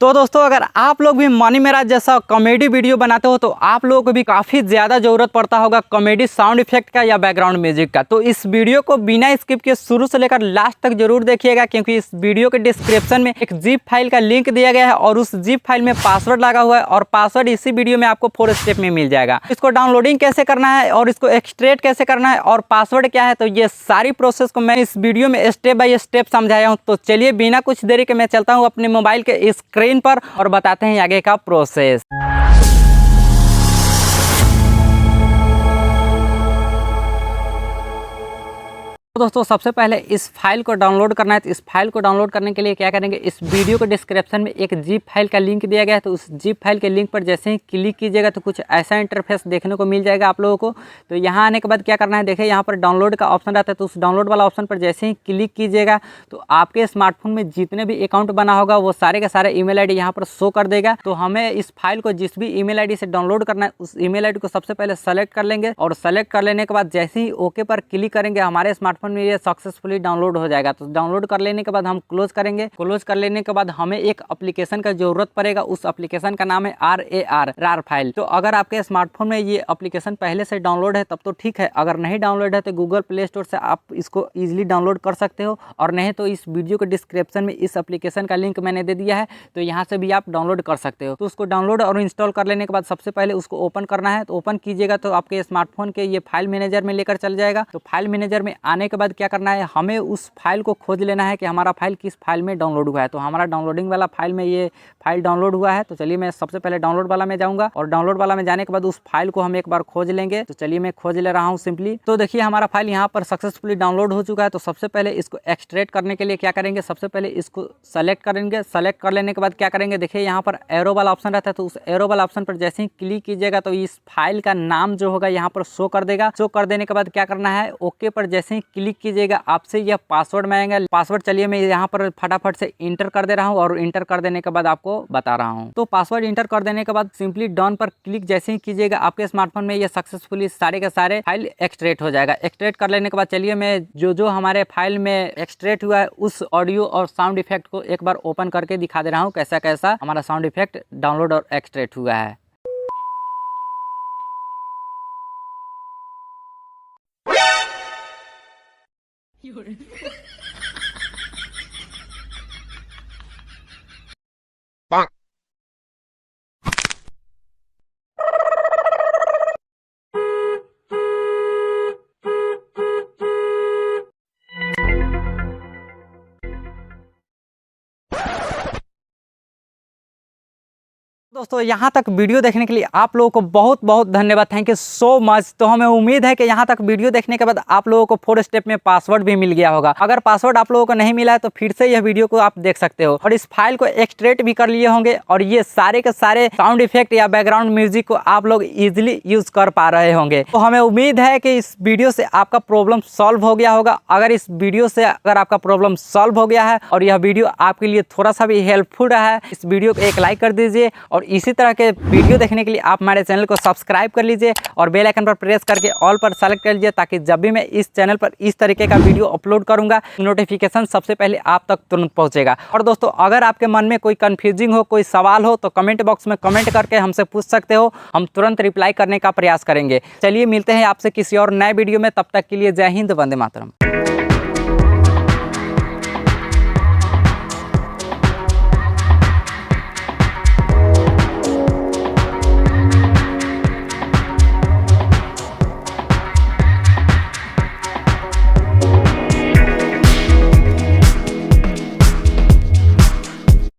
तो दोस्तों अगर आप लोग भी मनी मेराज जैसा कॉमेडी वीडियो बनाते हो तो आप लोगों को भी काफ़ी ज़्यादा ज़रूरत पड़ता होगा कॉमेडी साउंड इफेक्ट का या बैकग्राउंड म्यूजिक का। तो इस वीडियो को बिना स्किप के शुरू से लेकर लास्ट तक जरूर देखिएगा, क्योंकि इस वीडियो के डिस्क्रिप्शन में एक जिप फाइल का लिंक दिया गया है और उस जिप फाइल में पासवर्ड लगा हुआ है और पासवर्ड इसी वीडियो में आपको 4 स्टेप में मिल जाएगा। इसको डाउनलोडिंग कैसे करना है और इसको एक्सट्रैक्ट कैसे करना है और पासवर्ड क्या है, तो ये सारी प्रोसेस को मैं इस वीडियो में स्टेप बाय स्टेप समझाया हूँ। तो चलिए बिना कुछ देरी के मैं चलता हूँ अपने मोबाइल के स्क्रीन पर और बताते हैं आगे का प्रोसेस। तो दोस्तों सबसे पहले इस फाइल को डाउनलोड करना है। तो इस फाइल को डाउनलोड करने के लिए क्या करेंगे, इस वीडियो के डिस्क्रिप्शन में एक जिप फाइल का लिंक दिया गया है। तो उस जिप फाइल के लिंक पर जैसे ही क्लिक कीजिएगा तो कुछ ऐसा इंटरफेस देखने को मिल जाएगा आप लोगों को। तो यहाँ आने के बाद क्या करना है, देखिए यहाँ पर डाउनलोड का ऑप्शन रहता है। तो उस डाउनलोड वाला ऑप्शन पर जैसे ही क्लिक कीजिएगा तो आपके स्मार्टफोन में जितने भी अकाउंट बना होगा वो सारे के सारे ईमेल आईडी यहाँ पर शो कर देगा। तो हमें इस फाइल को जिस भी ईमेल आईडी से डाउनलोड करना है उस ईमेल आईडी को सबसे पहले सेलेक्ट कर लेंगे और सेलेक्ट कर लेने के बाद जैसे ही ओके पर क्लिक करेंगे हमारे स्मार्टफोन में ये सक्सेसफुली डाउनलोड हो जाएगा। तो डाउनलोड कर लेने के बाद हम क्लोज करेंगे। क्लोज कर लेने के बाद हमें एक एप्लीकेशन का जरूरत पड़ेगा। उस एप्लीकेशन का नाम है RAR फाइल। तो अगर आपके स्मार्टफोन में ये एप्लीकेशन पहले से डाउनलोड है तब तो ठीक है, अगर नहीं डाउनलोड है तो गूगल प्ले स्टोर से आप इसको इजीली डाउनलोड कर सकते हो, और नहीं तो इस वीडियो के डिस्क्रिप्शन में इस एप्लीकेशन का लिंक मैंने दे दिया है, तो यहाँ से भी आप डाउनलोड कर सकते हो। तो उसको डाउनलोड और इंस्टॉल कर लेने के बाद सबसे पहले उसको ओपन करना है। तो ओपन कीजिएगा तो आपके स्मार्टफोन के ये फाइल मैनेजर में लेकर चल जाएगा। तो फाइल मैनेजर में आने के बाद क्या करना है, हमें उस फाइल को खोज लेना है कि हमारा फाइल किस फाइल में डाउनलोड हुआ है। तो हमारा डाउनलोडिंग वाला फाइल में ये फाइल डाउनलोड हुआ है। तो चलिए मैं सबसे पहले डाउनलोड वाला में जाऊंगा और डाउनलोड वाला में जाने के बाद उस फाइल को हम एक बार खोज लेंगे। तो चलिए मैं खोज ले रहा हूँ सिंपली। तो देखिए हमारा फाइल यहाँ पर सक्सेसफुली डाउनलोड हो चुका है। तो सबसे पहले इसको एक्सट्रैक्ट करने के लिए क्या करेंगे, सबसे पहले इसको सेलेक्ट करेंगे। सेलेक्ट कर लेने के बाद क्या करेंगे, देखिए यहाँ पर एरो वाला ऑप्शन रहता है। तो उस एरो वाला ऑप्शन पर जैसे ही क्लिक कीजिएगा तो इस फाइल का नाम जो होगा यहाँ पर शो कर देगा। शो कर देने के बाद क्या करना है, ओके पर जैसे ही क्लिक कीजिएगा आपसे यह पासवर्ड मांगेगा। पासवर्ड चलिए मैं यहाँ पर फटाफट से इंटर कर दे रहा हूँ और इंटर कर देने के बाद आपको बता रहा हूँ। तो पासवर्ड इंटर कर देने के बाद सिंपली डन पर क्लिक जैसे ही कीजिएगा आपके स्मार्टफोन में ये सक्सेसफुली सारे के सारे फाइल एक्सट्रैक्ट हो जाएगा। एक्सट्रैक्ट कर लेने के बाद चलिए मैं जो हमारे फाइल में एक्सट्रैक्ट हुआ है उस ऑडियो और साउंड इफेक्ट को एक बार ओपन करके दिखा दे रहा हूँ कैसा कैसा हमारा साउंड इफेक्ट डाउनलोड और एक्सट्रैक्ट हुआ है। दोस्तों यहाँ तक वीडियो देखने के लिए आप लोगों को बहुत बहुत धन्यवाद। Thank you so much. तो हमें उम्मीद है कि यहाँ तक वीडियो देखने के बाद आप लोगों को 4 स्टेप में पासवर्ड भी मिल गया होगा। अगर पासवर्ड आप लोगों को नहीं मिला है तो फिर से यह वीडियो को आप देख सकते हो और इस फाइल को एक्सट्रैक्ट भी कर लिए होंगे और ये सारे के सारे साउंड इफेक्ट या बैकग्राउंड म्यूजिक को आप लोग इजिली यूज कर पा रहे होंगे। तो हमें उम्मीद है कि इस वीडियो से आपका प्रॉब्लम सॉल्व हो गया होगा। अगर इस वीडियो से आपका प्रॉब्लम सॉल्व हो गया है और यह वीडियो आपके लिए थोड़ा सा भी हेल्पफुल रहा है, इस वीडियो को एक लाइक कर दीजिए और इसी तरह के वीडियो देखने के लिए आप हमारे चैनल को सब्सक्राइब कर लीजिए और बेल आइकन पर प्रेस करके ऑल पर सेलेक्ट कर लीजिए, ताकि जब भी मैं इस चैनल पर इस तरीके का वीडियो अपलोड करूंगा नोटिफिकेशन सबसे पहले आप तक तुरंत पहुंचेगा। और दोस्तों अगर आपके मन में कोई कंफ्यूजिंग हो, कोई सवाल हो तो कमेंट बॉक्स में कमेंट करके हमसे पूछ सकते हो, हम तुरंत रिप्लाई करने का प्रयास करेंगे। चलिए मिलते हैं आपसे किसी और नए वीडियो में, तब तक के लिए जय हिंद, वंदे मातरम।